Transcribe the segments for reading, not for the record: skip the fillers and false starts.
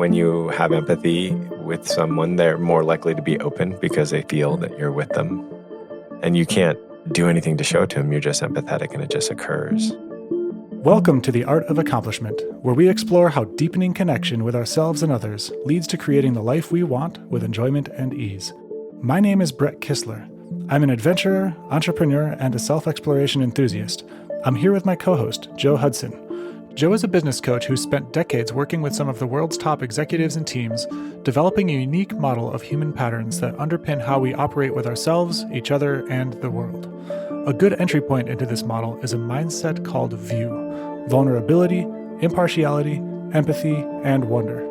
when you have empathy with someone, they're more likely to be open because they feel that you're with them. And you can't do anything to show it to them. You're just empathetic and it just occurs. Welcome to The Art of Accomplishment, where we explore how deepening connection with ourselves and others leads to creating the life we want with enjoyment and ease. My name is Brett Kistler. I'm an adventurer, entrepreneur, and a self-exploration enthusiast. I'm here with my co-host, Joe Hudson. Joe is a business coach who spent decades working with some of the world's top executives and teams, developing a unique model of human patterns that underpin how we operate with ourselves, each other, and the world. A good entry point into this model is a mindset called VIEW: vulnerability, impartiality, empathy, and wonder.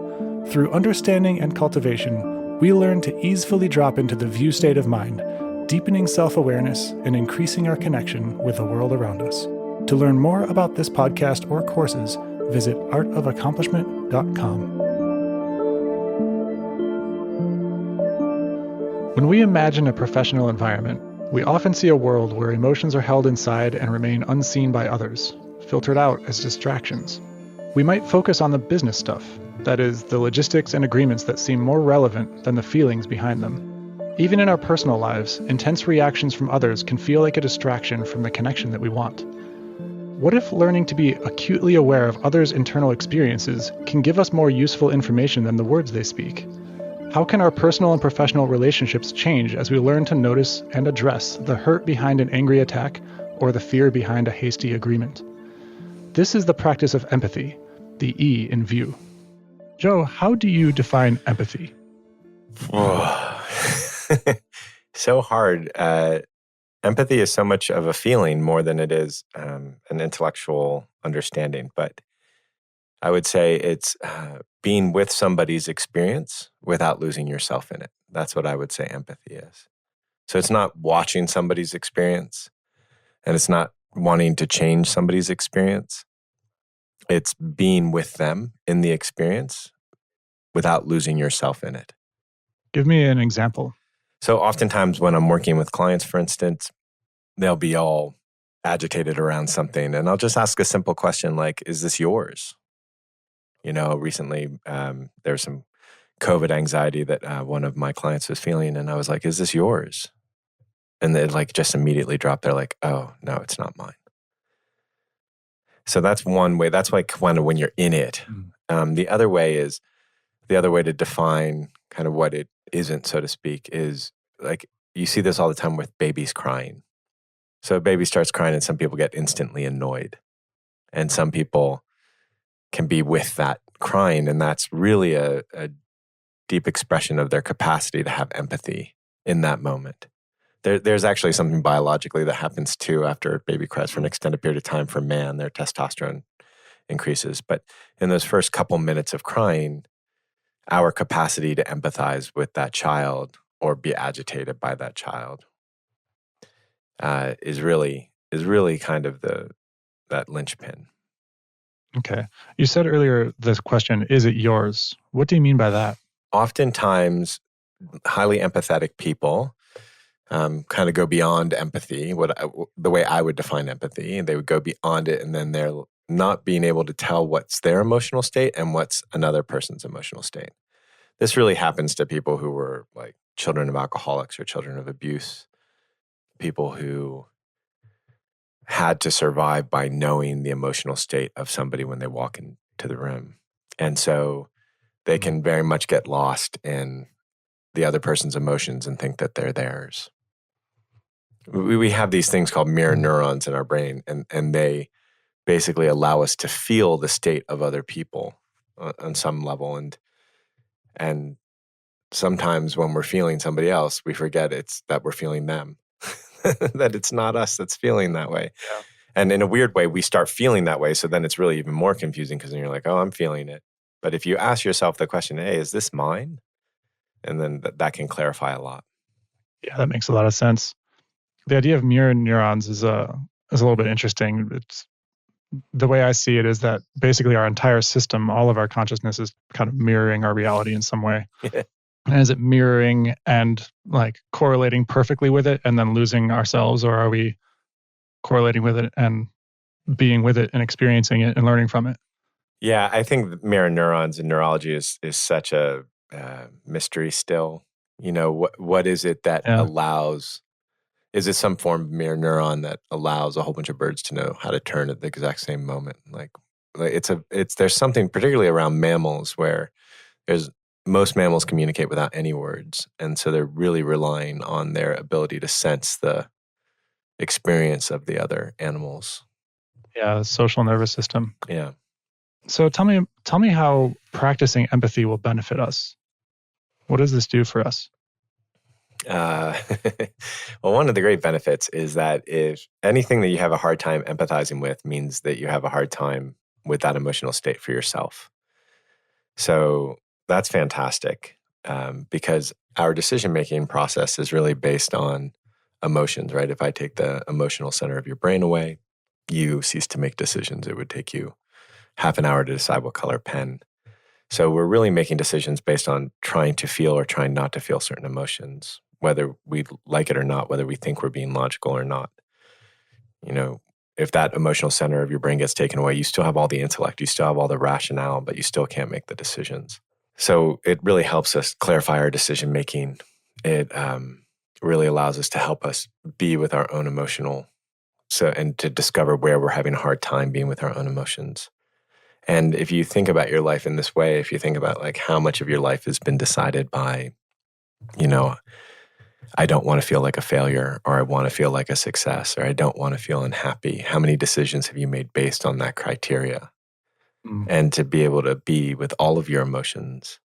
Through understanding and cultivation, we learn to easily drop into the VIEW state of mind, deepening self-awareness and increasing our connection with the world around us. To learn more about this podcast or courses, visit artofaccomplishment.com. When we imagine a professional environment, we often see a world where emotions are held inside and remain unseen by others, filtered out as distractions. We might focus on the business stuff, that is, the logistics and agreements that seem more relevant than the feelings behind them. Even in our personal lives, intense reactions from others can feel like a distraction from the connection that we want. What if learning to be acutely aware of others' internal experiences can give us more useful information than the words they speak? How can our personal and professional relationships change as we learn to notice and address the hurt behind an angry attack or the fear behind a hasty agreement? This is the practice of empathy, the E in VIEW. Joe, how do you define empathy? So hard. Empathy is so much of a feeling more than it is an intellectual understanding. But I would say it's being with somebody's experience without losing yourself in it. That's what I would say empathy is. So it's not watching somebody's experience, and it's not wanting to change somebody's experience. It's being with them in the experience without losing yourself in it. Give me an example. So oftentimes when I'm working with clients, for instance, they'll be all agitated around something. And I'll just ask a simple question like, is this yours? You know, recently there was some COVID anxiety that one of my clients was feeling. And I was like, is this yours? And they like just immediately dropped. They're like, oh, no, it's not mine. So that's one way. That's like kind of when you're in it. The other way to define kind of what it isn't, so to speak, is like you see this all the time with babies crying. So a baby starts crying and some people get instantly annoyed. And some people can be with that crying, and that's really a deep expression of their capacity to have empathy in that moment. There's actually something biologically that happens too after a baby cries for an extended period of time. For man, their testosterone increases. But in those first couple minutes of crying, our capacity to empathize with that child or be agitated by that child is really kind of that linchpin. Okay. You said earlier this question, is it yours? What do you mean by that? Oftentimes, highly empathetic people kind of go beyond empathy, the way I would define empathy. They would go beyond it, and then they're not being able to tell what's their emotional state and what's another person's emotional state. This really happens to people who were like children of alcoholics or children of abuse, people who had to survive by knowing the emotional state of somebody when they walk into the room. And so they can very much get lost in the other person's emotions and think that they're theirs. We have these things called mirror neurons in our brain, and they basically allow us to feel the state of other people on some level. And sometimes when we're feeling somebody else, we forget that we're feeling them, that it's not us that's feeling that way. Yeah. And in a weird way, we start feeling that way. So then it's really even more confusing because then you're like, oh, I'm feeling it. But if you ask yourself the question, hey, is this mine? And then that can clarify a lot. Yeah, that makes a lot of sense. The idea of mirror neurons is a little bit interesting. It's the way I see it is that basically our entire system, all of our consciousness is kind of mirroring our reality in some way. Yeah. And is it mirroring and like correlating perfectly with it and then losing ourselves, or are we correlating with it and being with it and experiencing it and learning from it? Yeah, I think mirror neurons in neurology is such a mystery still. What is it that Yeah. allows? Is it some form of mirror neuron that allows a whole bunch of birds to know how to turn at the exact same moment? Like there's something particularly around mammals where there's most mammals communicate without any words, and so they're really relying on their ability to sense the experience of the other animals. Yeah, the social nervous system. Yeah. So tell me how practicing empathy will benefit us. What does this do for us? Uh, well, one of the great benefits is that if anything that you have a hard time empathizing with means that you have a hard time with that emotional state for yourself. So that's fantastic because our decision making process is really based on emotions, right? If I take the emotional center of your brain away, you cease to make decisions. It would take you half an hour to decide what color pen. So we're really making decisions based on trying to feel or trying not to feel certain emotions, whether we like it or not, whether we think we're being logical or not. If that emotional center of your brain gets taken away, you still have all the intellect, you still have all the rationale, but you still can't make the decisions. So it really helps us clarify our decision making. It really allows us to help us be with our own and to discover where we're having a hard time being with our own emotions. And if you think about your life in this way, if you think about like how much of your life has been decided by, you know, I don't want to feel like a failure, or I want to feel like a success, or I don't want to feel unhappy. How many decisions have you made based on that criteria? Mm. And to be able to be with all of your emotions,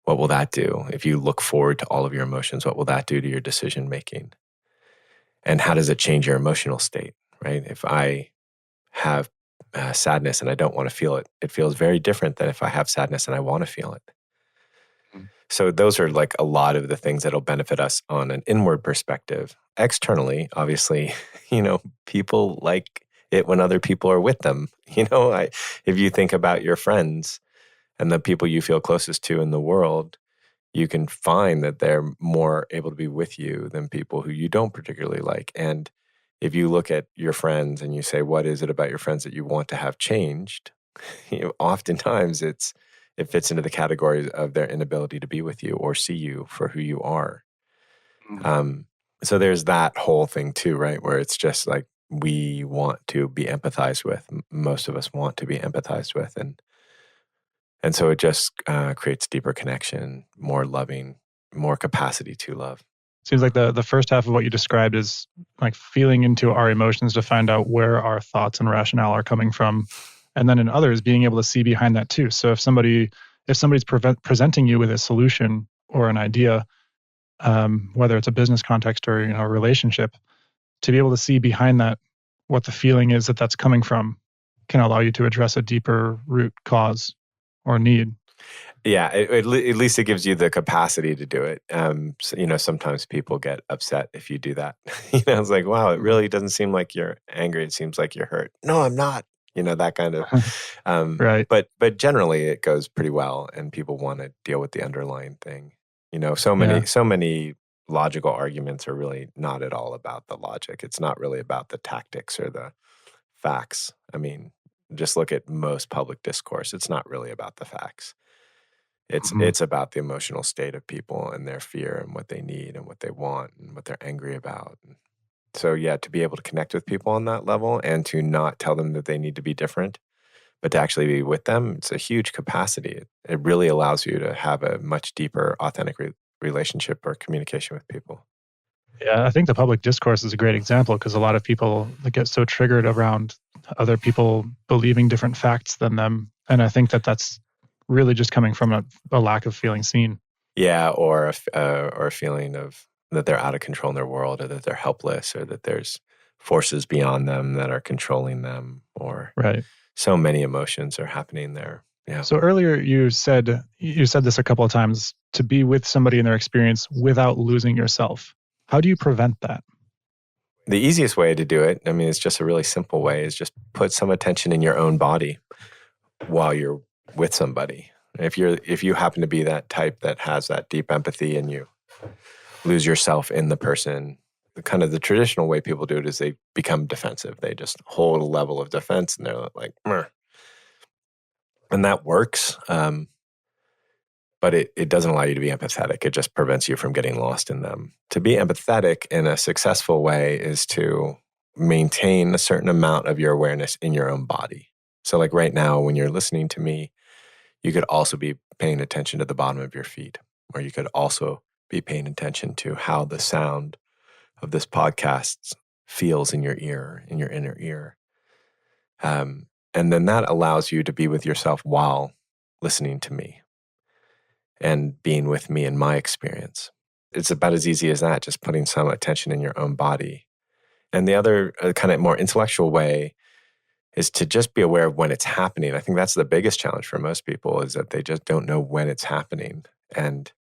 what will that do? If you look forward to all of your emotions, what will that do to your decision making? And how does it change your emotional state, right? If I have sadness and I don't want to feel it, it feels very different than if I have sadness and I want to feel it. Mm. So those are like a lot of the things that'll benefit us on an inward perspective. Externally, obviously, people like it when other people are with them. If you think about your friends and the people you feel closest to in the world, you can find that they're more able to be with you than people who you don't particularly like. And if you look at your friends and you say, what is it about your friends that you want to have changed? Oftentimes it fits into the category of their inability to be with you or see you for who you are. Mm. So there's that whole thing too, right? Where it's just like we want to be empathized with. Most of us want to be empathized with, and so it just creates deeper connection, more loving, more capacity to love. Seems like the first half of what you described is like feeling into our emotions to find out where our thoughts and rationale are coming from, and then in others being able to see behind that too. So if somebody's presenting you with a solution or an idea, whether it's a business context or a relationship, to be able to see behind that what the feeling is that's coming from can allow you to address a deeper root cause or need. Yeah, at least it gives you the capacity to do it. Sometimes people get upset if you do that. It's like, wow, it really doesn't seem like you're angry. It seems like you're hurt. No, I'm not. That kind of. Right. But generally, it goes pretty well, and people want to deal with the underlying thing. Yeah. So many logical arguments are really not at all about the logic. It's not really about the tactics or the facts. I mean, just look at most public discourse. It's not really about the facts. Mhm. It's about the emotional state of people and their fear and what they need and what they want and what they're angry about. So yeah, to be able to connect with people on that level and to not tell them that they need to be different, but to actually be with them, it's a huge capacity. It really allows you to have a much deeper, authentic relationship or communication with people. Yeah, I think the public discourse is a great example because a lot of people get so triggered around other people believing different facts than them, and I think that's really just coming from a lack of feeling seen. Yeah, or a feeling of that they're out of control in their world, or that they're helpless, or that there's forces beyond them that are controlling them, or Right. so many emotions are happening there. Yeah. So earlier you said this a couple of times, to be with somebody in their experience without losing yourself. How do you prevent that? The easiest way to do it, I mean, it's just a really simple way, is just put some attention in your own body while you're with somebody. If you happen to be that type that has that deep empathy and you lose yourself in the person, the traditional way people do it is they become defensive. They just hold a level of defense and they're like, "Meh." And that works. But it doesn't allow you to be empathetic. It just prevents you from getting lost in them. To be empathetic in a successful way is to maintain a certain amount of your awareness in your own body. So like right now, when you're listening to me, you could also be paying attention to the bottom of your feet, or you could also be paying attention to how the sound of this podcast feels in your ear, in your inner ear. And then that allows you to be with yourself while listening to me and being with me in my experience. It's about as easy as that, just putting some attention in your own body. And the other kind of more intellectual way is to just be aware of when it's happening. I think that's the biggest challenge for most people, is that they just don't know when it's happening. And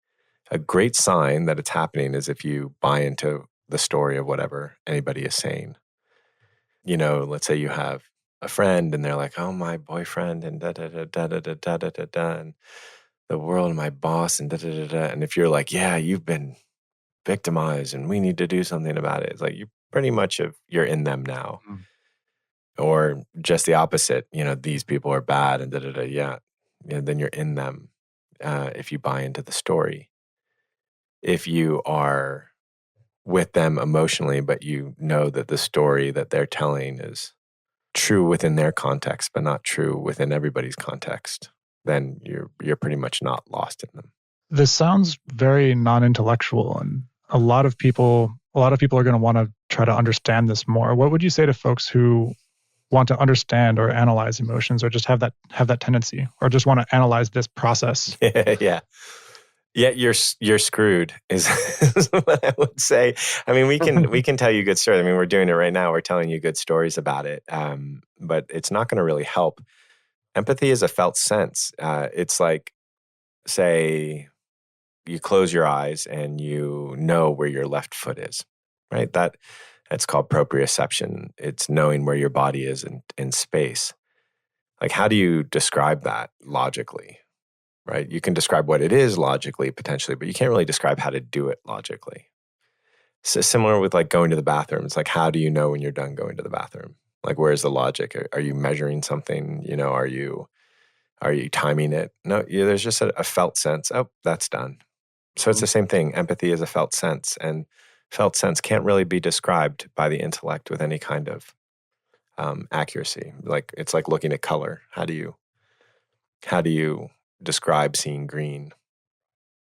a great sign that it's happening is if you buy into the story of whatever anybody is saying. You know, let's say you have a friend and they're like, oh, my boyfriend and da-da-da-da-da-da-da-da-da, and the world and my boss and da-da-da-da. And if you're like, yeah, you've been victimized and we need to do something about it, it's like you pretty much you're in them now. Mm. Or just the opposite, you know, these people are bad and da-da-da, yeah. Then you're in them if you buy into the story. If you are with them emotionally, but you know that the story that they're telling is true within their context, but not true within everybody's context, then you're pretty much not lost in them. This sounds very non-intellectual, and a lot of people are going to want to try to understand this more. What would you say to folks who want to understand or analyze emotions, or just have that tendency, or just want to analyze this process? Yeah. Yeah, you're screwed is what I would say. I mean, we can tell you good stories. I mean, we're doing it right now. We're telling you good stories about it, but it's not going to really help. Empathy is a felt sense. It's like, say, you close your eyes and you know where your left foot is, right? That's called proprioception. It's knowing where your body is in space. Like, how do you describe that logically? Right? You can describe what it is logically, potentially, but you can't really describe how to do it logically. So similar with like going to the bathroom. It's like, how do you know when you're done going to the bathroom? Like, where's the logic? Are you measuring something? You know, are you timing it? No, there's just a felt sense. Oh, that's done. So it's the same thing. Empathy is a felt sense, and felt sense can't really be described by the intellect with any kind of accuracy. Like, it's like looking at color. How do you describe seeing green?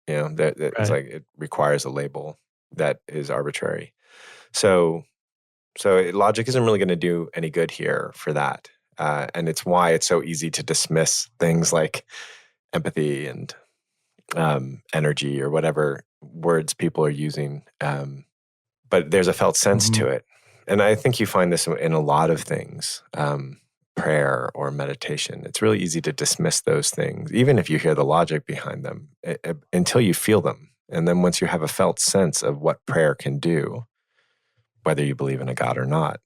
You know, that right. It's like it requires a label that is arbitrary. So logic isn't really going to do any good here for that. And it's why it's so easy to dismiss things like empathy and energy or whatever words people are using. But there's a felt sense to it. And I think you find this in a lot of things. Prayer or meditation, it's really easy to dismiss those things, even if you hear the logic behind them, until you feel them. And then once you have a felt sense of what prayer can do, whether you believe in a God or not,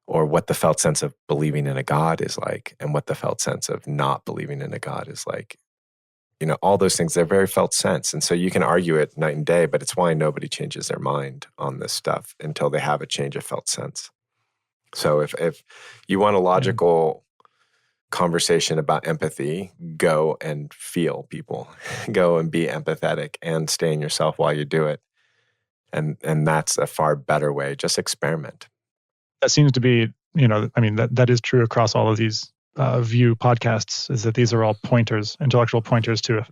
or what the felt sense of believing in a God is like, and what the felt sense of not believing in a God is like, you know, all those things, they're very felt sense. And so you can argue it night and day, but it's why nobody changes their mind on this stuff until they have a change of felt sense. So if you want a logical conversation about empathy, go and feel people. Go and be empathetic and stay in yourself while you do it. And that's a far better way. Just experiment. That seems to be, you know, I mean, that is true across all of these View podcasts, is that these are all pointers, intellectual pointers to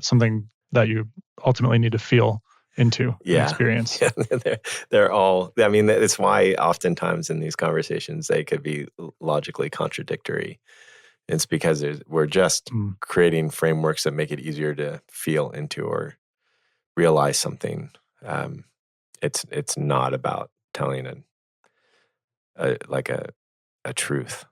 something that you ultimately need to feel into experience. Yeah, they're all, I mean, it's why oftentimes in these conversations, they could be logically contradictory. It's because we're just creating frameworks that make it easier to feel into or realize something. It's not about telling a truth.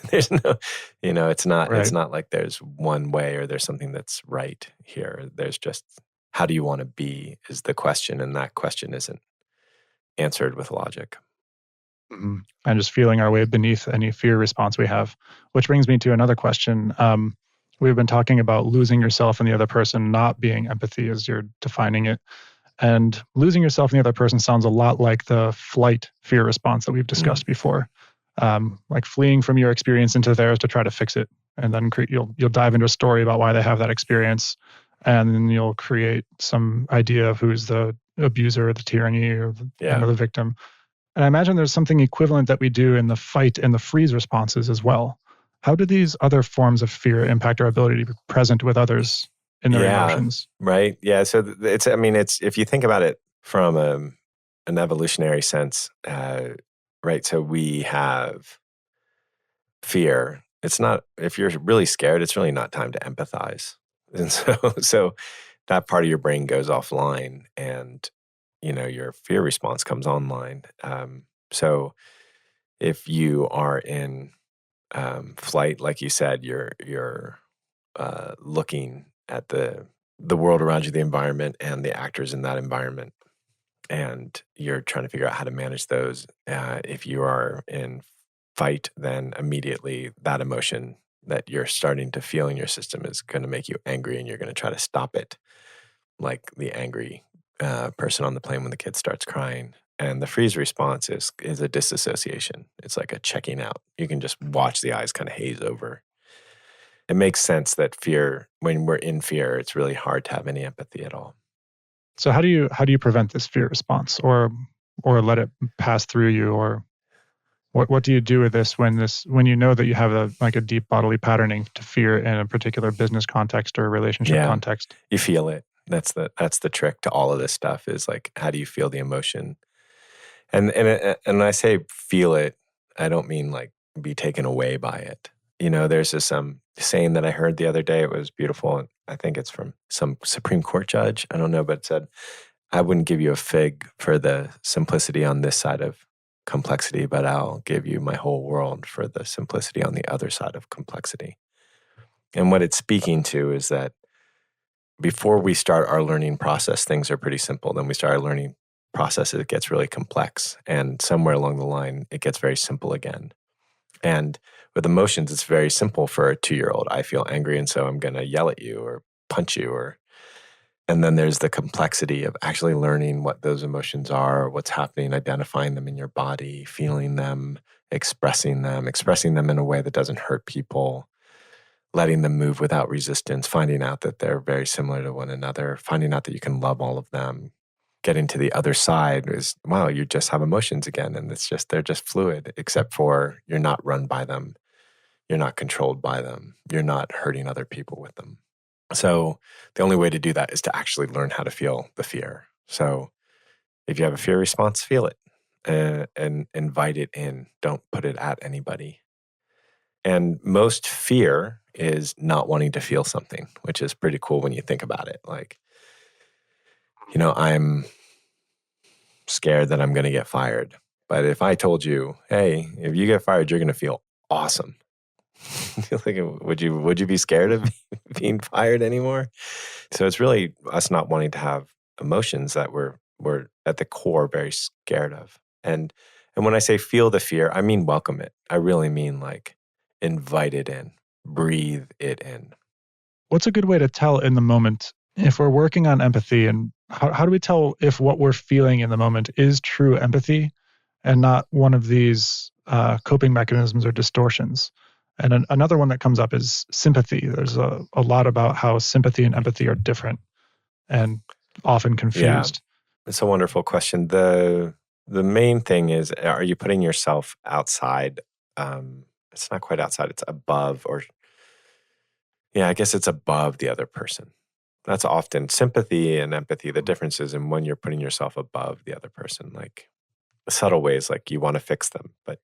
There's no, you know, it's not like there's one way or there's something that's right here. There's just, how do you want to be is the question, and that question isn't answered with logic. And just feeling our way beneath any fear response we have. Which brings me to another question. We've been talking about losing yourself in the other person not being empathy as you're defining it. And losing yourself in the other person sounds a lot like the flight fear response that we've discussed before. like fleeing from your experience into theirs to try to fix it. And then you'll dive into a story about why they have that experience. And then you'll create some idea of who's the abuser, the tyranny, or the victim. And I imagine there's something equivalent that we do in the fight and the freeze responses as well. How do these other forms of fear impact our ability to be present with others in their emotions? Right. Yeah. So it's if you think about it from an evolutionary sense, right? So we have fear. It's not, if you're really scared, it's really not time to empathize. And so that part of your brain goes offline and, your fear response comes online. So if you are in flight, like you said, you're looking at the world around you, the environment, and the actors in that environment, and you're trying to figure out how to manage those. If you are in fight, then immediately that emotion that you're starting to feel in your system is going to make you angry, and you're going to try to stop it, like the angry person on the plane when the kid starts crying. And the freeze response is a disassociation. It's like a checking out. You can just watch the eyes kind of haze over. It makes sense that fear, when we're in fear, it's really hard to have any empathy at all. So how do you prevent this fear response, or let it pass through you, or what do you do with this when you know that you have a deep bodily patterning to fear in a particular business context or relationship context? You feel it. That's the trick to all of this stuff, is like, how do you feel the emotion? And when I say feel it, I don't mean like be taken away by it. There's this saying that I heard the other day. It was beautiful. I think it's from some Supreme Court judge. I don't know, but it said, I wouldn't give you a fig for the simplicity on this side of complexity, but I'll give you my whole world for the simplicity on the other side of complexity. And what it's speaking to is that before we start our learning process, things are pretty simple. Then we start our learning process, it gets really complex. And somewhere along the line, it gets very simple again. And with emotions, it's very simple for a 2-year-old. I feel angry, and so I'm going to yell at you or punch you. And then there's the complexity of actually learning what those emotions are, what's happening, identifying them in your body, feeling them, expressing them in a way that doesn't hurt people, letting them move without resistance, finding out that they're very similar to one another, finding out that you can love all of them. Getting to the other side is, wow, you just have emotions again. And they're just fluid, except for you're not run by them. You're not controlled by them. You're not hurting other people with them. So the only way to do that is to actually learn how to feel the fear. So if you have a fear response, feel it and invite it in. Don't put it at anybody. And most fear is not wanting to feel something, which is pretty cool when you think about it. Like, I'm scared that I'm going to get fired. But if I told you, hey, if you get fired, you're going to feel awesome. Would you be scared of being fired anymore? So it's really us not wanting to have emotions that we're at the core very scared of. And when I say feel the fear, I mean welcome it. I really mean like invite it in, breathe it in. What's a good way to tell in the moment if we're working on empathy, and how do we tell if what we're feeling in the moment is true empathy and not one of these coping mechanisms or distortions? And another one that comes up is sympathy. There's a lot about how sympathy and empathy are different and often confused. Yeah. It's a wonderful question. The main thing is, are you putting yourself outside? It's not quite outside, it's above, I guess it's above the other person. That's often sympathy and empathy. The difference is in when you're putting yourself above the other person, like subtle ways, like you want to fix them, but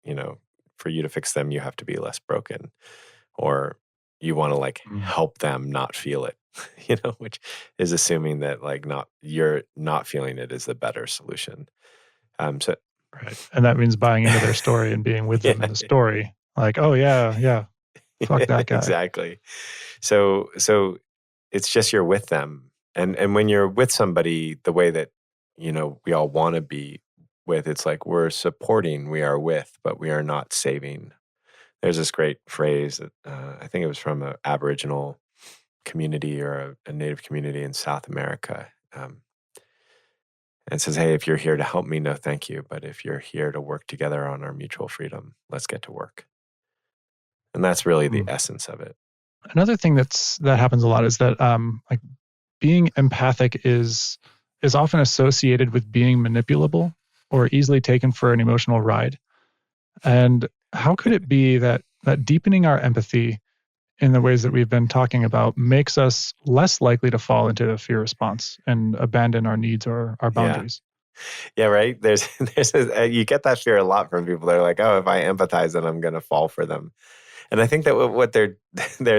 for you to fix them, you have to be less broken, or you want to help them not feel it, which is assuming that you're not feeling it is the better solution. Right. And that means buying into their story and being with them in the story. Like, oh yeah, fuck that guy. Exactly. So it's just you're with them. And when you're with somebody the way that, we all want to be with, it's like we're supporting, we are with, but we are not saving. There's this great phrase that I think it was from an Aboriginal community or a Native community in South America. and says, hey, if you're here to help me, no, thank you. But if you're here to work together on our mutual freedom, let's get to work. And that's really the essence of it. Another thing that happens a lot is that like being empathic is often associated with being manipulable or easily taken for an emotional ride. And how could it be that deepening our empathy in the ways that we've been talking about makes us less likely to fall into a fear response and abandon our needs or our boundaries? Yeah, right. You get that fear a lot from people. They're like, oh, if I empathize, then I'm going to fall for them. And I think that what they're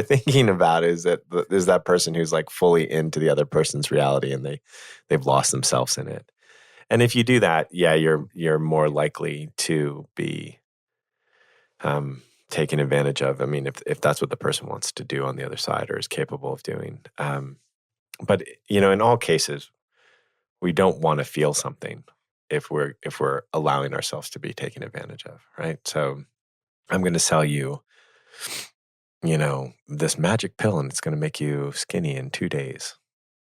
thinking about is that person who's like fully into the other person's reality, and they've lost themselves in it. And if you do that, yeah, you're more likely to be taken advantage of. I mean, if that's what the person wants to do on the other side or is capable of doing. But in all cases, we don't want to feel something if we're allowing ourselves to be taken advantage of, right? So I'm going to sell you, this magic pill, and it's going to make you skinny in 2 days,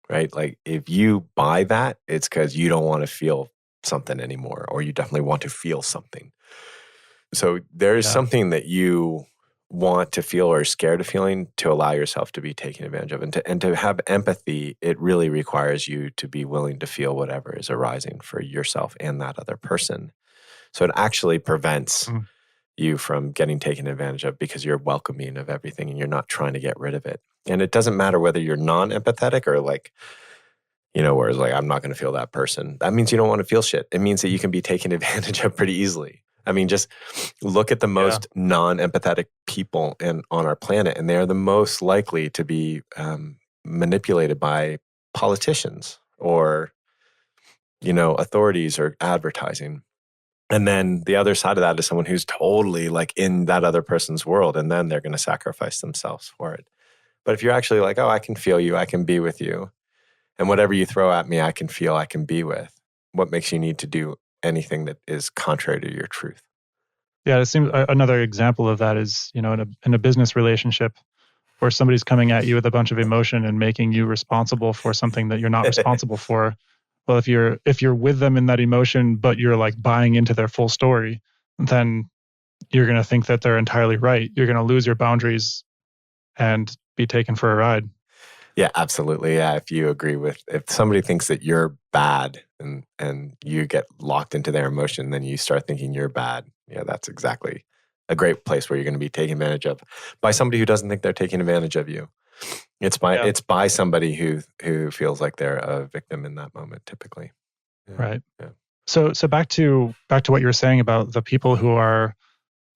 right? Like if you buy that, it's because you don't want to feel something anymore, or you definitely want to feel something. So there's something that you want to feel or are scared of feeling to allow yourself to be taken advantage of. And to have empathy, it really requires you to be willing to feel whatever is arising for yourself and that other person. So it actually prevents you from getting taken advantage of, because you're welcoming of everything and you're not trying to get rid of it. And it doesn't matter whether you're non-empathetic or like, whereas like, I'm not going to feel that person. That means you don't want to feel shit. It means that you can be taken advantage of pretty easily. I mean, just look at the most non-empathetic people on our planet, and they're the most likely to be manipulated by politicians or, authorities or advertising. And then the other side of that is someone who's totally like in that other person's world, and then they're going to sacrifice themselves for it. But if you're actually like, oh, I can feel you, I can be with you, and whatever you throw at me, I can feel, I can be with. What makes you need to do anything that is contrary to your truth? Yeah, it seems another example of that is, in a business relationship where somebody's coming at you with a bunch of emotion and making you responsible for something that you're not responsible for. Well, if you're with them in that emotion, but you're like buying into their full story, then you're going to think that they're entirely right. You're going to lose your boundaries and be taken for a ride. Yeah, absolutely. Yeah, if somebody thinks that you're bad and you get locked into their emotion, then you start thinking you're bad. Yeah, that's exactly a great place where you're going to be taken advantage of by somebody who doesn't think they're taking advantage of you. It's by somebody who feels like they're a victim in that moment, typically. Yeah. Right. Yeah. So back to what you were saying about the people who are,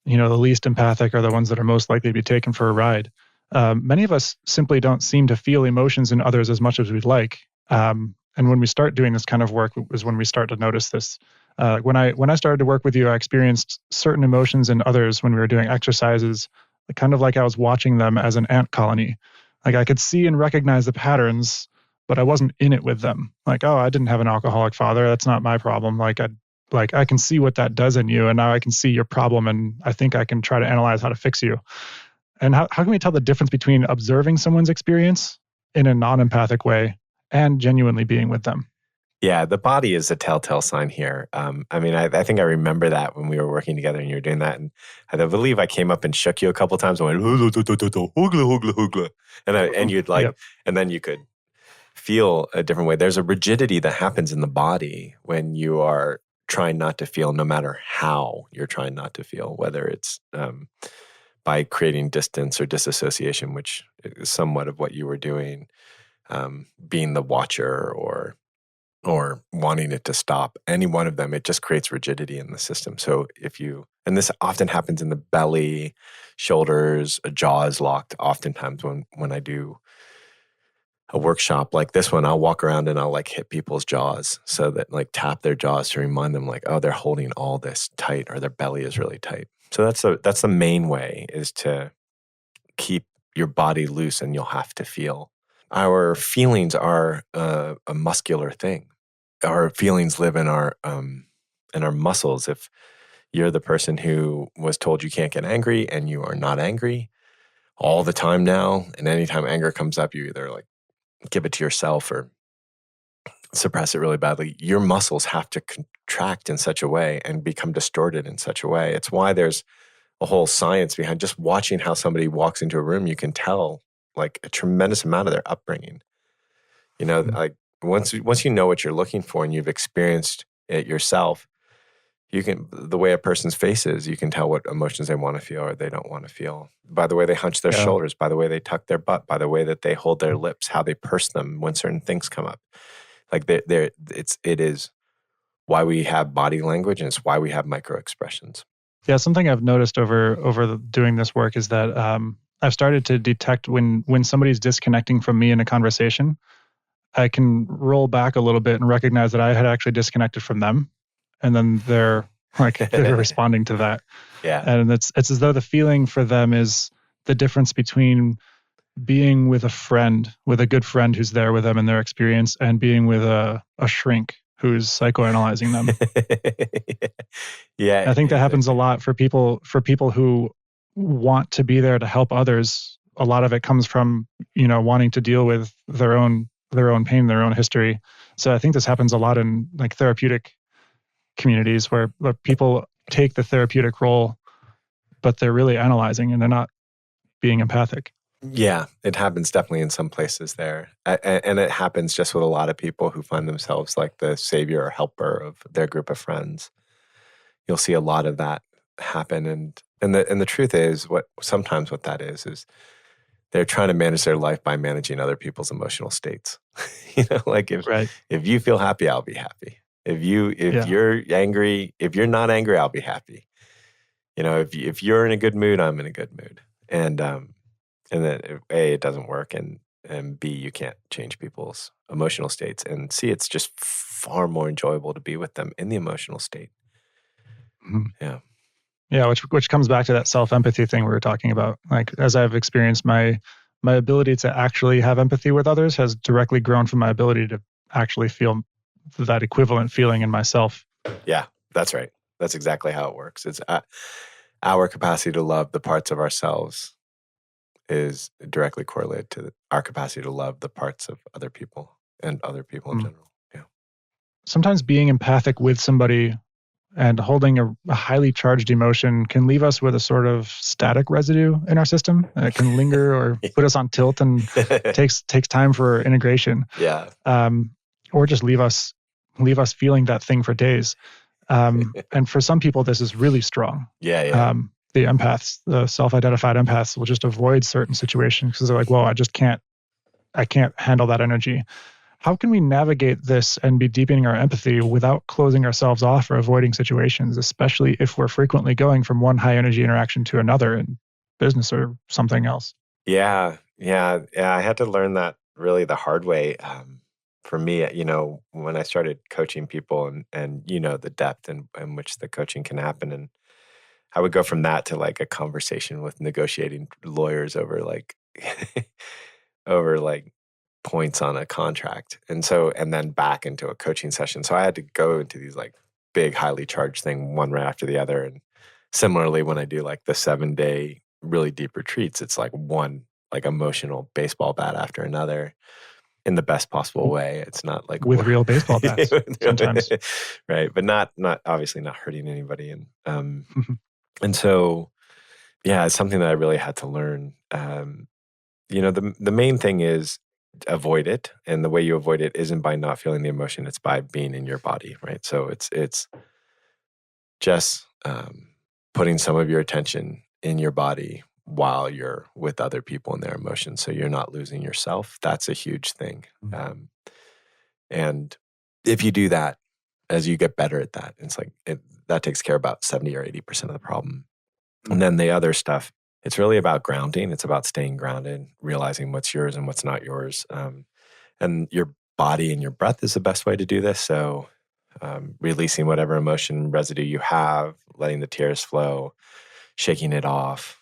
the least empathic are the ones that are most likely to be taken for a ride. Many of us simply don't seem to feel emotions in others as much as we'd like. And when we start doing this kind of work is when we start to notice this. When I started to work with you, I experienced certain emotions in others when we were doing exercises, kind of like I was watching them as an ant colony. Like I could see and recognize the patterns, but I wasn't in it with them. Like, oh, I didn't have an alcoholic father. That's not my problem. Like I can see what that does in you, and now I can see your problem, and I think I can try to analyze how to fix you. And how can we tell the difference between observing someone's experience in a non-empathic way and genuinely being with them? Yeah, the body is a telltale sign here. I mean, I think I remember that when we were working together and you were doing that. And I believe I came up and shook you a couple of times and went, hoogla, hoogla, hoogla. And you'd like, and then you could feel a different way. There's a rigidity that happens in the body when you are trying not to feel, no matter how you're trying not to feel, whether it's by creating distance or disassociation, which is somewhat of what you were doing, being the watcher or wanting it to stop. Any one of them, it just creates rigidity in the system. So and this often happens in the belly, shoulders, jaws locked. Oftentimes when I do a workshop like this one, I'll walk around and I'll like hit people's jaws, so that like tap their jaws to remind them like, oh, they're holding all this tight, or their belly is really tight. So that's the main way, is to keep your body loose, and you'll have to feel. Our feelings are a muscular thing. Our feelings live in our muscles. If you're the person who was told you can't get angry, and you are not angry all the time now, and anytime anger comes up, you either like give it to yourself or suppress it really badly, your muscles have to contract in such a way and become distorted in such a way. It's why there's a whole science behind just watching how somebody walks into a room. You can tell like a tremendous amount of their upbringing. Like once you know what you're looking for and you've experienced it yourself, you can, the way a person's face is, you can tell what emotions they want to feel or they don't want to feel by the way they hunch their shoulders, by the way they tuck their butt, by the way that they hold their lips, how they purse them when certain things come up. Like it is why we have body language, and it's why we have micro expressions. Yeah, something I've noticed over doing this work is that I've started to detect when somebody's disconnecting from me in a conversation. I can roll back a little bit and recognize that I had actually disconnected from them, and then they're responding to that. Yeah, and it's as though the feeling for them is the difference between being with a good friend who's there with them in their experience, and being with a shrink who's psychoanalyzing them. Yeah. I think that happens a lot for people who want to be there to help others. A lot of it comes from, wanting to deal with their own pain, their own history. So I think this happens a lot in like therapeutic communities where people take the therapeutic role, but they're really analyzing and they're not being empathic. Yeah, it happens definitely in some places there. And it happens just with a lot of people who find themselves like the savior or helper of their group of friends. You'll see a lot of that happen. And the truth is, what that is they're trying to manage their life by managing other people's emotional states. Like if you feel happy, I'll be happy. If you're angry, if you're not angry, I'll be happy. If you're in a good mood, I'm in a good mood. And then A, it doesn't work, and B, you can't change people's emotional states, and C, it's just far more enjoyable to be with them in the emotional state. Mm-hmm. Yeah, which comes back to that self-empathy thing we were talking about. Like, as I've experienced, my ability to actually have empathy with others has directly grown from my ability to actually feel that equivalent feeling in myself. Yeah, that's right. That's exactly how it works. It's our capacity to love the parts of ourselves is directly correlated to our capacity to love the parts of other people and other people in general. Yeah. Sometimes being empathic with somebody and holding a highly charged emotion can leave us with a sort of static residue in our system. It can linger or put us on tilt and takes time for integration. Yeah. Or just leave us feeling that thing for days. And for some people, this is really strong. Yeah. The empaths, the self-identified empaths, will just avoid certain situations because they're like, "Whoa, I can't handle that energy." How can we navigate this and be deepening our empathy without closing ourselves off or avoiding situations, especially if we're frequently going from one high energy interaction to another in business or something else? Yeah. I had to learn that really the hard way. For me, when I started coaching people and the depth in which the coaching can happen, and I would go from that to like a conversation with negotiating lawyers over like points on a contract. And then back into a coaching session. So I had to go into these like big, highly charged thing, one right after the other. And similarly, when I do like the 7-day really deep retreats, it's like one like emotional baseball bat after another in the best possible way. It's not like with real baseball bats sometimes. Right. But not obviously not hurting anybody. And so, yeah, it's something that I really had to learn. The main thing is avoid it. And the way you avoid it isn't by not feeling the emotion. It's by being in your body, right? So it's just putting some of your attention in your body while you're with other people and their emotions. So you're not losing yourself. That's a huge thing. And if you do that, as you get better at that, it's like that takes care of about 70 or 80% of the problem. And then the other stuff, it's really about grounding. It's about staying grounded, realizing what's yours and what's not yours. And your body and your breath is the best way to do this. So releasing whatever emotion residue you have, letting the tears flow, shaking it off,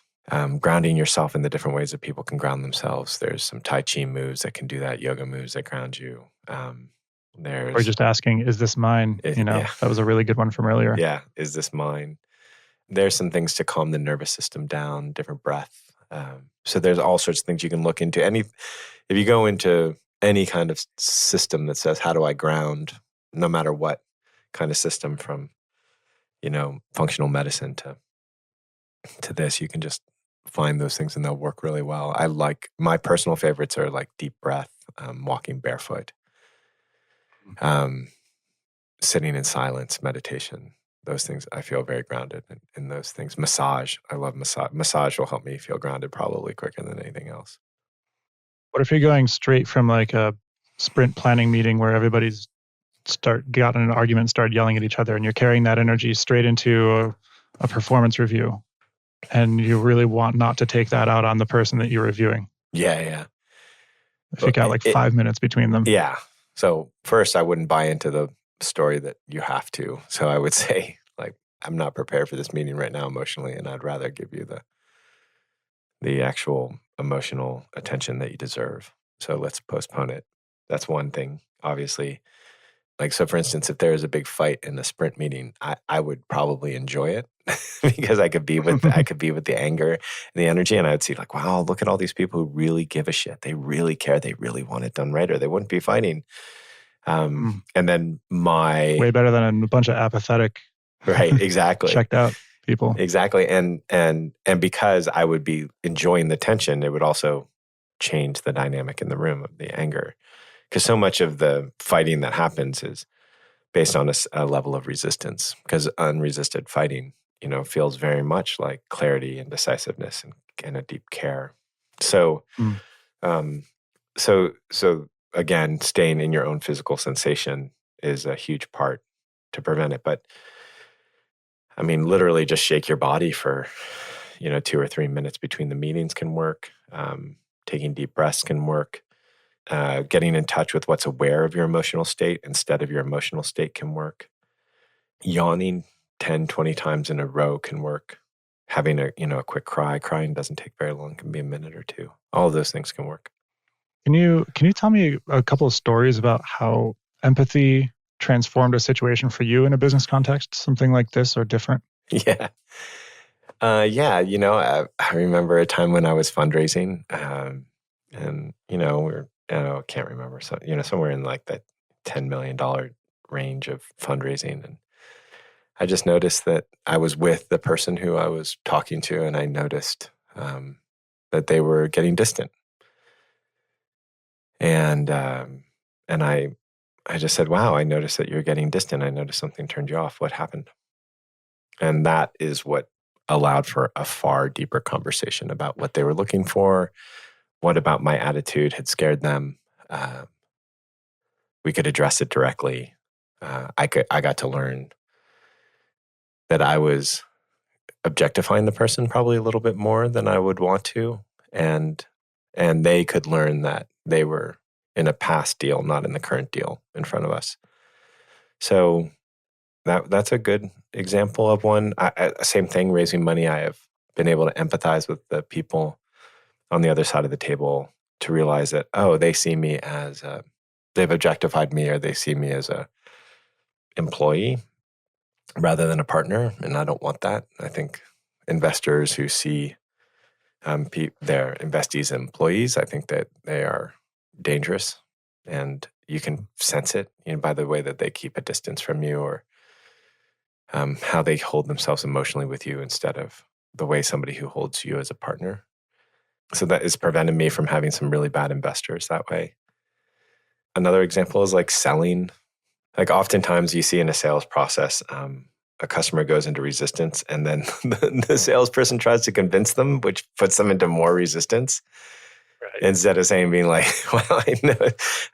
grounding yourself in the different ways that people can ground themselves. There's some Tai Chi moves that can do that, yoga moves that ground you. Or just asking, is this mine? That was a really good one from earlier. Yeah, is this mine? There's some things to calm the nervous system down, different breath. So there's all sorts of things you can look into. If you go into any kind of system that says, how do I ground, no matter what kind of system, from, functional medicine to this, you can just find those things and they'll work really well. I like, my personal favorites are like deep breath, walking barefoot, sitting in silence, meditation. Those things, I feel very grounded in those things. Massage, I love massage. Massage will help me feel grounded probably quicker than anything else. What if you're going straight from like a sprint planning meeting where everybody's got in an argument and started yelling at each other, and you're carrying that energy straight into a performance review, and you really want not to take that out on the person that you're reviewing? Yeah. If you got like 5 minutes between them. Yeah. So first, I wouldn't buy into the story that you have to. So I would say, like, I'm not prepared for this meeting right now emotionally, and I'd rather give you the actual emotional attention that you deserve. So let's postpone it. That's one thing, obviously. Like, so for instance, if there is a big fight in a sprint meeting, I would probably enjoy it because I could be with the anger and the energy, and I would see like, wow, look at all these people who really give a shit. They really care. They really want it done right, or they wouldn't be fighting. And then way better than a bunch of apathetic, right? Exactly. checked out people. Exactly. And because I would be enjoying the tension, it would also change the dynamic in the room of the anger. Because so much of the fighting that happens is based on a level of resistance. Because unresisted fighting, feels very much like clarity and decisiveness and a deep care. So, so again, staying in your own physical sensation is a huge part to prevent it. But I mean, literally just shake your body for, 2 or 3 minutes between the meetings can work. Taking deep breaths can work. Getting in touch with what's aware of your emotional state instead of your emotional state can work. Yawning 10, 20 times in a row can work. Having a quick cry. Crying doesn't take very long. It can be a minute or two. All of those things can work. Can you tell me a couple of stories about how empathy transformed a situation for you in a business context, something like this or different? Yeah. I remember a time when I was fundraising, and, I can't remember, so, somewhere in like the $10 million range of fundraising. And I just noticed that I was with the person who I was talking to, and I noticed that they were getting distant. And I just said, wow, I noticed that you're getting distant. I noticed something turned you off. What happened? And that is what allowed for a far deeper conversation about what they were looking for. What about my attitude had scared them? We could address it directly. I got to learn that I was objectifying the person probably a little bit more than I would want to. And they could learn that they were in a past deal, not in the current deal in front of us. So that's a good example of one. Same thing, raising money. I have been able to empathize with the people on the other side of the table to realize that, they see me as they've objectified me, or they see me as a employee rather than a partner. And I don't want that. I think investors who see their investees and employees, I think that they are dangerous, and you can sense it by the way that they keep a distance from you, or how they hold themselves emotionally with you instead of the way somebody who holds you as a partner. So that has prevented me from having some really bad investors that way. Another example is like selling. Like oftentimes you see in a sales process, a customer goes into resistance, and then the salesperson tries to convince them, which puts them into more resistance. Right. Instead of being like, well,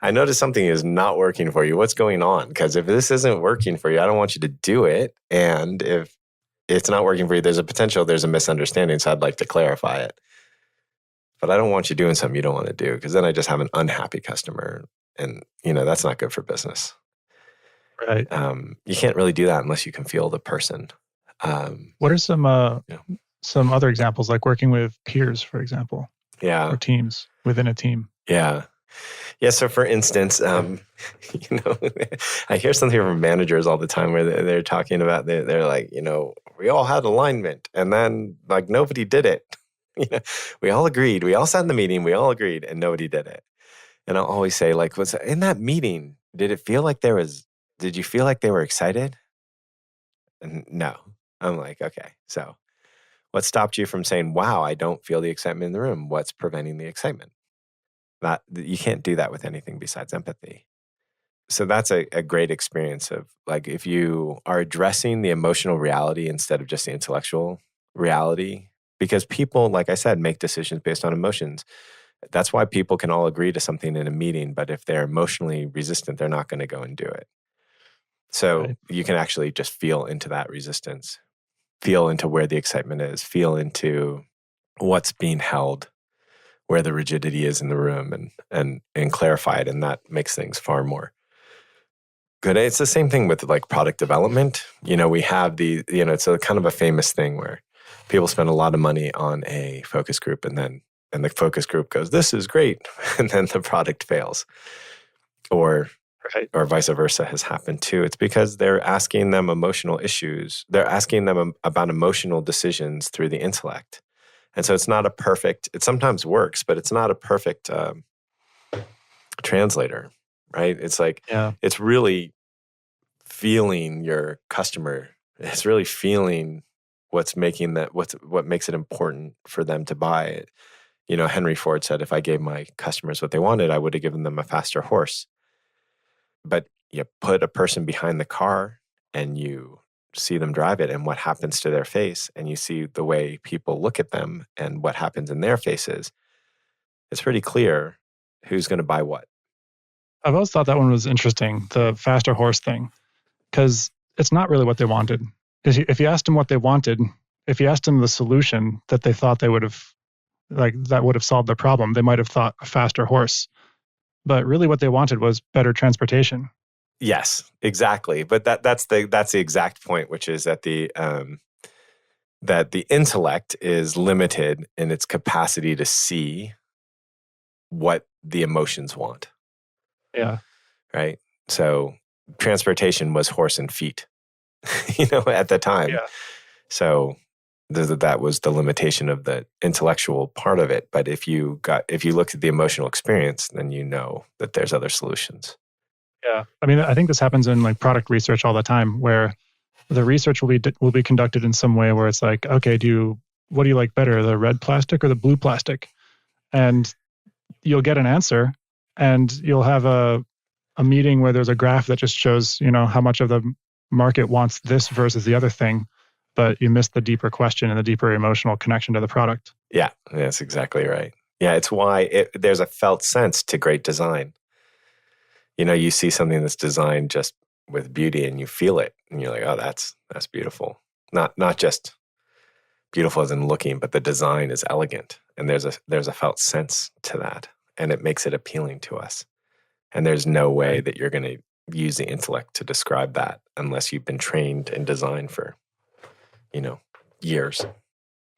I noticed something is not working for you. What's going on? Because if this isn't working for you, I don't want you to do it. And if it's not working for you, there's a misunderstanding. So I'd like to clarify it. But I don't want you doing something you don't want to do, because then I just have an unhappy customer. And, that's not good for business. Right. You can't really do that unless you can feel the person. What are some other examples, like working with peers, for example? Yeah. Or teams within a team? Yeah. Yeah. So for instance, I hear something from managers all the time where they're talking about, they're like, we all had alignment, and then like nobody did it. We all agreed. We all sat in the meeting. We all agreed, and nobody did it. And I'll always say, like, was in that meeting, did you feel like they were excited? And no. I'm like, okay, so what stopped you from saying, wow, I don't feel the excitement in the room? What's preventing the excitement? You can't do that with anything besides empathy. So that's a great experience of, like, if you are addressing the emotional reality instead of just the intellectual reality, because people, like I said, make decisions based on emotions. That's why people can all agree to something in a meeting, but if they're emotionally resistant, they're not going to go and do it. So Right. you can actually just feel into that resistance, feel into where the excitement is, feel into what's being held, where the rigidity is in the room, and clarify it. And that makes things far more good. It's the same thing with like product development. We have it's a kind of a famous thing where people spend a lot of money on a focus group and the focus group goes, this is great. And then the product fails. Or Right. or vice versa has happened too. It's because they're asking them emotional issues. They're asking them about emotional decisions through the intellect. And so it's not it sometimes works, but it's not a perfect translator, right? It's like, Yeah. it's really feeling your customer. It's really feeling what makes it important for them to buy it. Henry Ford said, if I gave my customers what they wanted, I would have given them a faster horse. But you put a person behind the car and you see them drive it and what happens to their face, and you see the way people look at them and what happens in their faces, it's pretty clear who's going to buy what. I've always thought that one was interesting, the faster horse thing, because it's not really what they wanted. If you asked them what they wanted, if you asked them the solution that they thought they would have, like that would have solved their problem, they might have thought a faster horse. But really what they wanted was better transportation. Yes, exactly. But that's the exact point, which is that the intellect is limited in its capacity to see what the emotions want. Yeah. Right. So transportation was horse and feet, at the time. Yeah. So that was the limitation of the intellectual part of it. But if you looked at the emotional experience, then you know that there's other solutions. Yeah. I mean, I think this happens in like product research all the time, where the research will be conducted in some way where it's like, okay, what do you like better, the red plastic or the blue plastic? And you'll get an answer, and you'll have a meeting where there's a graph that just shows, how much of the market wants this versus the other thing, but you miss the deeper question and the deeper emotional connection to the product. Yeah, that's exactly right. Yeah, it's why there's a felt sense to great design. You see something that's designed just with beauty and you feel it and you're like, oh, that's beautiful. Not just beautiful as in looking, but the design is elegant and there's a felt sense to that, and it makes it appealing to us. And there's no way Right. that you're going to use the intellect to describe that unless you've been trained in design for, years.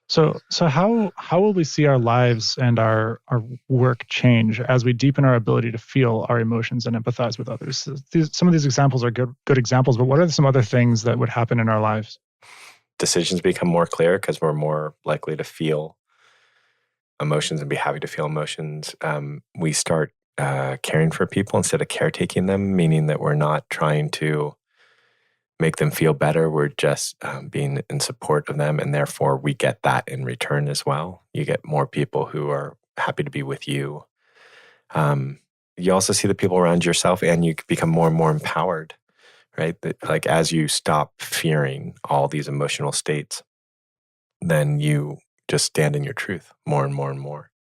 So how will we see our lives and our work change as we deepen our ability to feel our emotions and empathize with others? Some of these examples are good examples, but what are some other things that would happen in our lives? Decisions become more clear because we're more likely to feel emotions and be happy to feel emotions. We start caring for people instead of caretaking them, meaning that we're not trying to make them feel better. We're just being in support of them, and therefore we get that in return as well. You get more people who are happy to be with you. You also see the people around yourself, and you become more and more empowered, right? Like as you stop fearing all these emotional states, then you just stand in your truth more and more and more.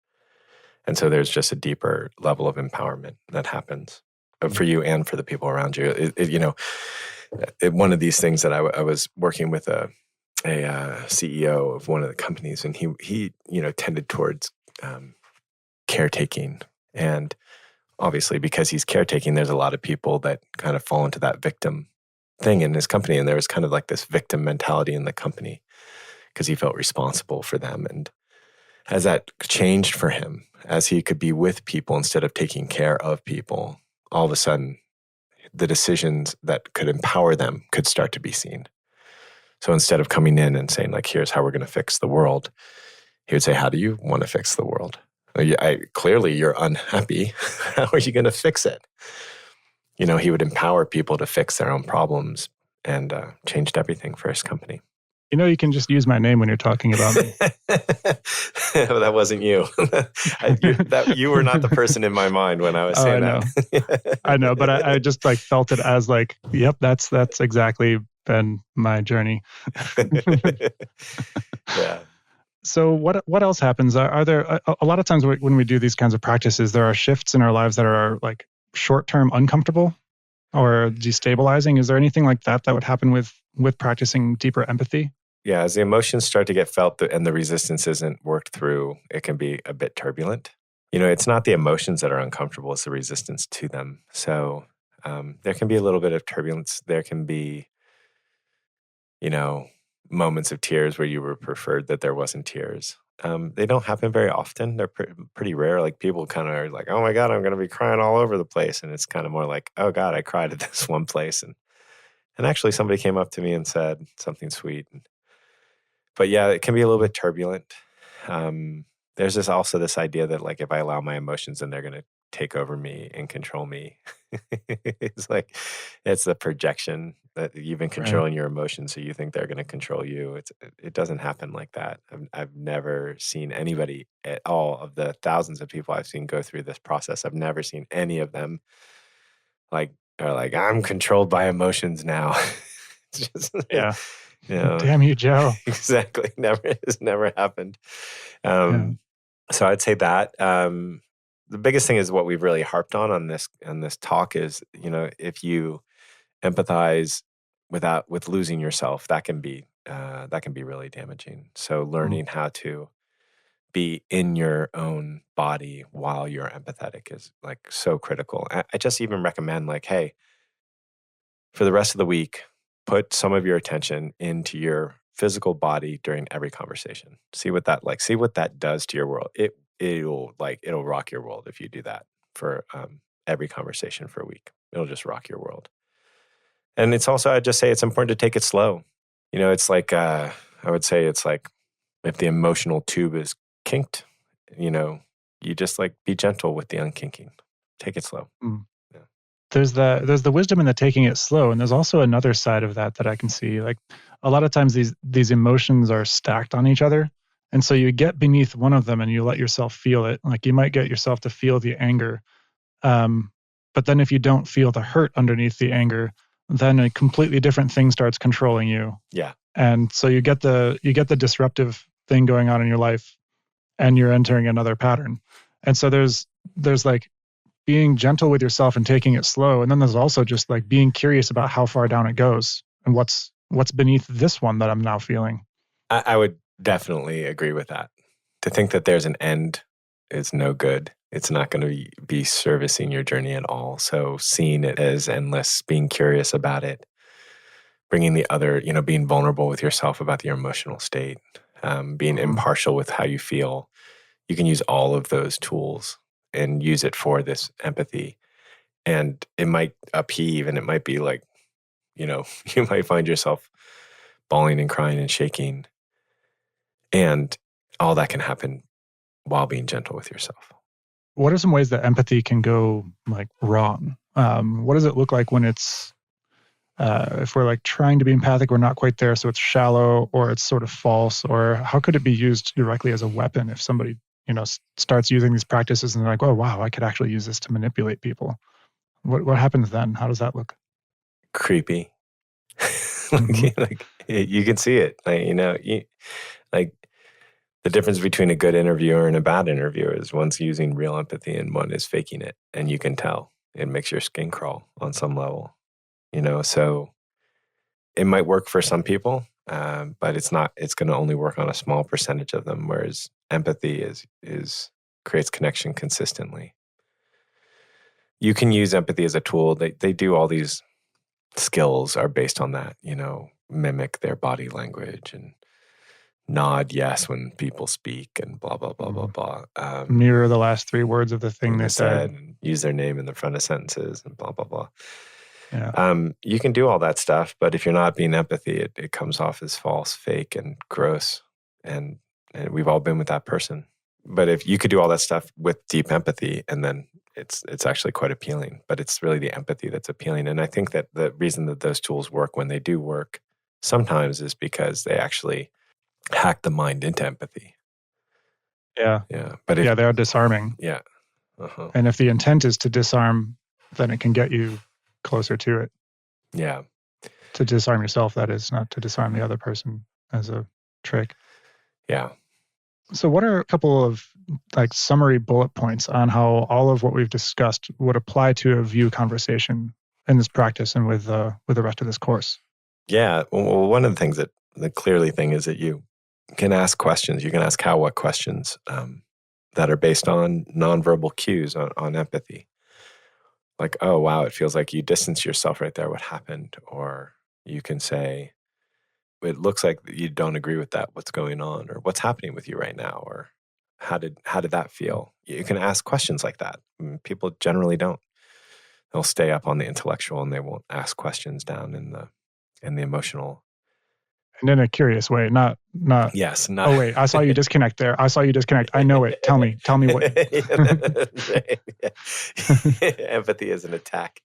And so there's just a deeper level of empowerment that happens for you and for the people around you. One of these things that I was working with a CEO of one of the companies, and he tended towards caretaking. And obviously, because he's caretaking, there's a lot of people that kind of fall into that victim thing in his company. And there was kind of like this victim mentality in the company because he felt responsible for them. And as that changed for him, as he could be with people instead of taking care of people, all of a sudden, the decisions that could empower them could start to be seen. So instead of coming in and saying, like, here's how we're going to fix the world, he would say, how do you want to fix the world? Clearly you're unhappy. How are you going to fix it? He would empower people to fix their own problems and changed everything for his company. You can just use my name when you're talking about me. That wasn't you. You were not the person in my mind when I was saying that. I know, but I just felt it as yep, that's exactly been my journey. Yeah. So what else happens? Are there a lot of times when we do these kinds of practices, there are shifts in our lives that are short-term uncomfortable or destabilizing? Is there anything like that would happen with practicing deeper empathy? Yeah, as the emotions start to get felt and the resistance isn't worked through, it can be a bit turbulent. It's not the emotions that are uncomfortable, it's the resistance to them. So there can be a little bit of turbulence. There can be, moments of tears where you were preferred that there wasn't tears. They don't happen very often. They're pretty rare. Like people kind of are like, oh my God, I'm going to be crying all over the place. And it's kind of more like, oh God, I cried at this one place. And actually somebody came up to me and said something sweet. But yeah, it can be a little bit turbulent. There's also this idea that if I allow my emotions, then they're going to take over me and control me. It's the projection that you've been controlling your emotions, so you think they're going to control you. It doesn't happen like that. I've never seen anybody at all of the thousands of people I've seen go through this process. I've never seen any of them I'm controlled by emotions now. It's just, yeah. Damn you, Joe. Exactly. It's never happened. So I'd say that the biggest thing is what we've really harped on this talk is, if you empathize with losing yourself, that can be really damaging. So learning how to be in your own body while you're empathetic is so critical. I just even recommend hey, for the rest of the week, put some of your attention into your physical body during every conversation. See what that does to your world. It'll rock your world if you do that for every conversation for a week. It'll just rock your world. And it's also, I'd just say it's important to take it slow. It's I would say it's if the emotional tube is kinked, you just be gentle with the unkinking. Take it slow. Mm. There's the wisdom in the taking it slow, and there's also another side of that I can see. A lot of times these emotions are stacked on each other, and so you get beneath one of them and you let yourself feel it. You might get yourself to feel the anger, but then if you don't feel the hurt underneath the anger, then a completely different thing starts controlling you. Yeah, and so you get the disruptive thing going on in your life, and you're entering another pattern. And so there's being gentle with yourself and taking it slow. And then there's also just being curious about how far down it goes and what's beneath this one that I'm now feeling. I would definitely agree with that. To think that there's an end is no good. It's not going to be servicing your journey at all. So seeing it as endless, being curious about it, bringing the other, being vulnerable with yourself about your emotional state, being impartial with how you feel. You can use all of those tools and use it for this empathy. And it might upheave, and it might be you might find yourself bawling and crying and shaking. And all that can happen while being gentle with yourself. What are some ways that empathy can go wrong? What does it look like when it's, if we're trying to be empathic, we're not quite there, so it's shallow or it's sort of false? Or how could it be used directly as a weapon if somebody starts using these practices and they're oh, wow, I could actually use this to manipulate people? What happens then? How does that look? Creepy. You can see it. The difference between a good interviewer and a bad interviewer is one's using real empathy and one is faking it. And you can tell. It makes your skin crawl on some level. So it might work for some people, but it's going to only work on a small percentage of them, whereas empathy creates connection consistently. You can use empathy as a tool. They do all these skills are based on that, mimic their body language and nod yes when people speak and blah, blah, blah, blah, blah. Mirror the last three words of the thing they said. And use their name in the front of sentences and blah, blah, blah. Yeah. You can do all that stuff, but if you're not being empathy, it comes off as false, fake, and gross. And we've all been with that person. But if you could do all that stuff with deep empathy, and then it's actually quite appealing. But it's really the empathy that's appealing. And I think that the reason that those tools work when they do work sometimes is because they actually hack the mind into empathy. Yeah. Yeah. But if, Yeah, they are disarming. yeah. Uh-huh. And if the intent is to disarm, then it can get you closer to it. Yeah. To disarm yourself, that is, not to disarm the other person as a trick. Yeah. So what are a couple of like summary bullet points on how all of what we've discussed would apply to a view conversation in this practice and with the rest of this course? Yeah. Well, one of the things that the clearly thing is that you can ask questions. You can ask how, what questions that are based on nonverbal cues on empathy. Like, oh, wow, it feels like you distance yourself right there. What happened? Or you can say, it looks like you don't agree with that. What's going on? Or what's happening with you right now? Or how did that feel? You can ask questions like that. People generally don't. They'll stay up on the intellectual and they won't ask questions down in the emotional. And in a curious way, not. Yes. Not, oh wait, I saw you disconnect there. I saw you disconnect. I know it. Tell me what. Empathy is an attack.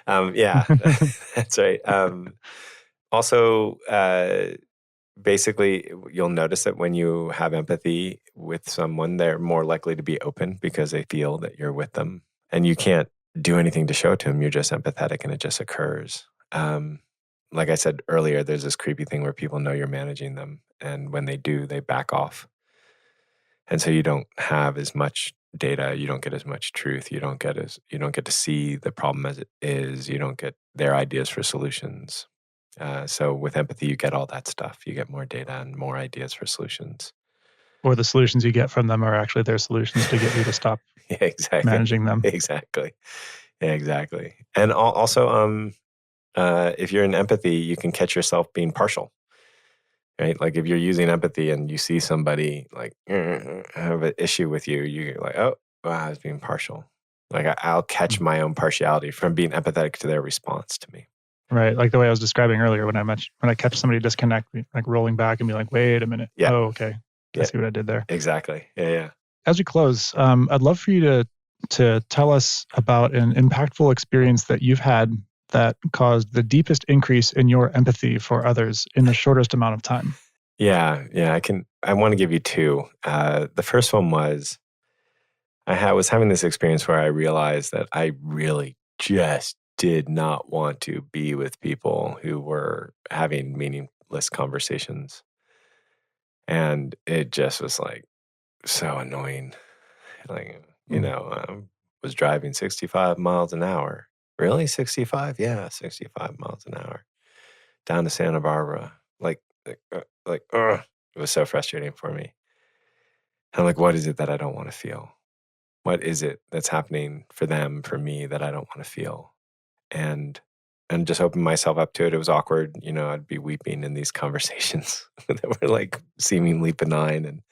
Yeah, that's right. Also, basically, you'll notice that when you have empathy with someone, they're more likely to be open because they feel that you're with them, and you can't do anything to show it to them. You're just empathetic, and it just occurs. Like I said earlier, there's this creepy thing where people know you're managing them, and when they do, they back off. And so you don't have as much data, you don't get as much truth, you don't get to see the problem as it is, you don't get their ideas for solutions. So with empathy, you get all that stuff. You get more data and more ideas for solutions. Or the solutions you get from them are actually their solutions to get you to stop Yeah, exactly. managing them. Exactly. Yeah, exactly. And also, if you're in empathy, you can catch yourself being partial. Right? Like if you're using empathy and you see somebody like have an issue with you, you're like, oh, wow, I was being partial. Like I'll catch my own partiality from being empathetic to their response to me. Right, like the way I was describing earlier when I catch somebody disconnect, like rolling back and be like, wait a minute. Yeah. Oh, okay. I see what I did there. Exactly. Yeah. As we close, I'd love for you to tell us about an impactful experience that you've had that caused the deepest increase in your empathy for others in the shortest amount of time. Yeah. I want to give you two. The first one was I was having this experience where I realized that I really just did not want to be with people who were having meaningless conversations. And it just was like so annoying. Like, I was driving 65 miles an hour. Really? 65? Yeah, 65 miles an hour down to Santa Barbara. It was so frustrating for me. I'm like, what is it that I don't want to feel? What is it that's happening for them, for me, that I don't want to feel? And just open myself up to it. It was awkward. I'd be weeping in these conversations that were like seemingly benign. And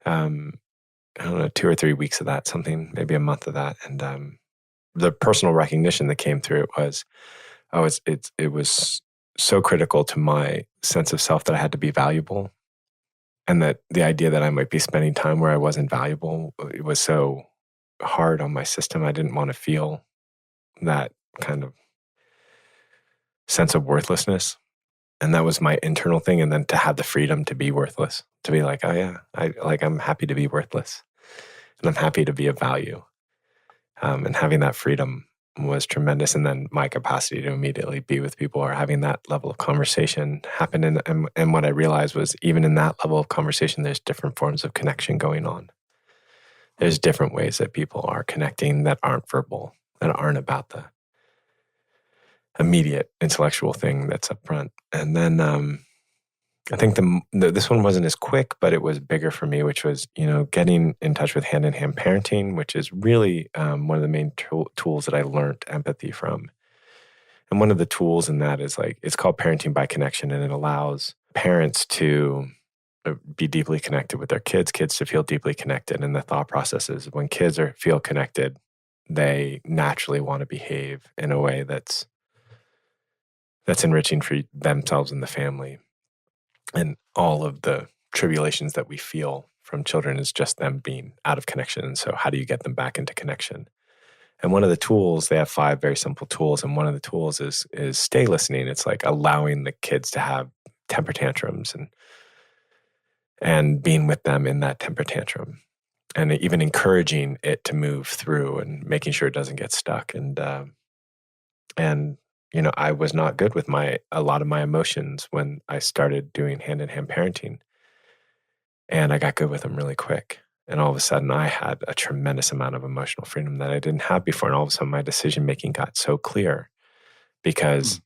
I don't know, 2 or 3 weeks of that, something, maybe a month of that. And the personal recognition that came through it was, it was so critical to my sense of self that I had to be valuable. And that the idea that I might be spending time where I wasn't valuable, it was so hard on my system. I didn't want to feel that kind of sense of worthlessness. And that was my internal thing. And then to have the freedom to be worthless, to be like, oh yeah, I'm happy to be worthless and I'm happy to be of value. And having that freedom was tremendous. And then my capacity to immediately be with people or having that level of conversation happen. And what I realized was even in that level of conversation, there's different forms of connection going on. There's different ways that people are connecting that aren't verbal, that aren't about the immediate intellectual thing that's up front. And then I think this one wasn't as quick, but it was bigger for me, which was, getting in touch with hand-in-hand parenting, which is really one of the main tools that I learned empathy from. And one of the tools in that is it's called parenting by connection, and it allows parents to be deeply connected with their kids to feel deeply connected. And the thought process is when kids feel connected, they naturally want to behave in a way that's enriching for themselves and the family. And all of the tribulations that we feel from children is just them being out of connection. And so how do you get them back into connection? And one of the tools, they have 5 very simple tools. And one of the tools is stay listening. It's like allowing the kids to have temper tantrums and being with them in that temper tantrum, and even encouraging it to move through and making sure it doesn't get stuck. And I was not good with a lot of my emotions when I started doing hand-in-hand parenting. And I got good with them really quick. And all of a sudden I had a tremendous amount of emotional freedom that I didn't have before. And all of a sudden my decision-making got so clear because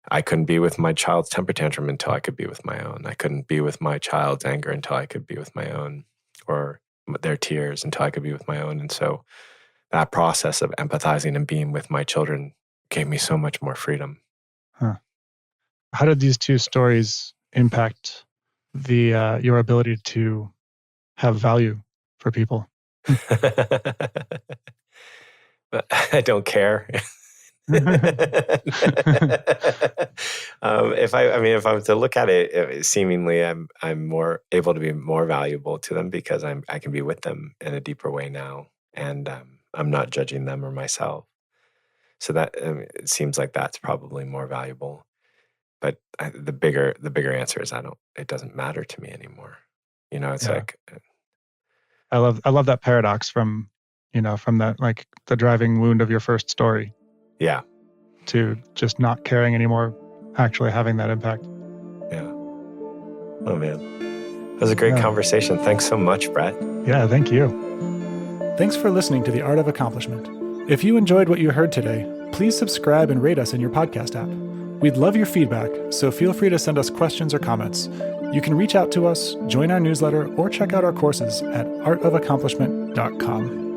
I couldn't be with my child's temper tantrum until I could be with my own. I couldn't be with my child's anger until I could be with my own, or their tears until I could be with my own. And so that process of empathizing and being with my children gave me so much more freedom. Huh. How did these 2 stories impact your ability to have value for people? I don't care. If I was to look at it, seemingly I'm more able to be more valuable to them because I can be with them in a deeper way now, and I'm not judging them or myself. So that it seems like that's probably more valuable. But the bigger answer is it doesn't matter to me anymore. It's like I love that paradox from that, like the driving wound of your first story. Yeah. To just not caring anymore, actually having that impact. Yeah. Oh man. That was a great conversation. Thanks so much, Brett. Yeah, thank you. Thanks for listening to The Art of Accomplishment. If you enjoyed what you heard today, please subscribe and rate us in your podcast app. We'd love your feedback, so feel free to send us questions or comments. You can reach out to us, join our newsletter, or check out our courses at artofaccomplishment.com.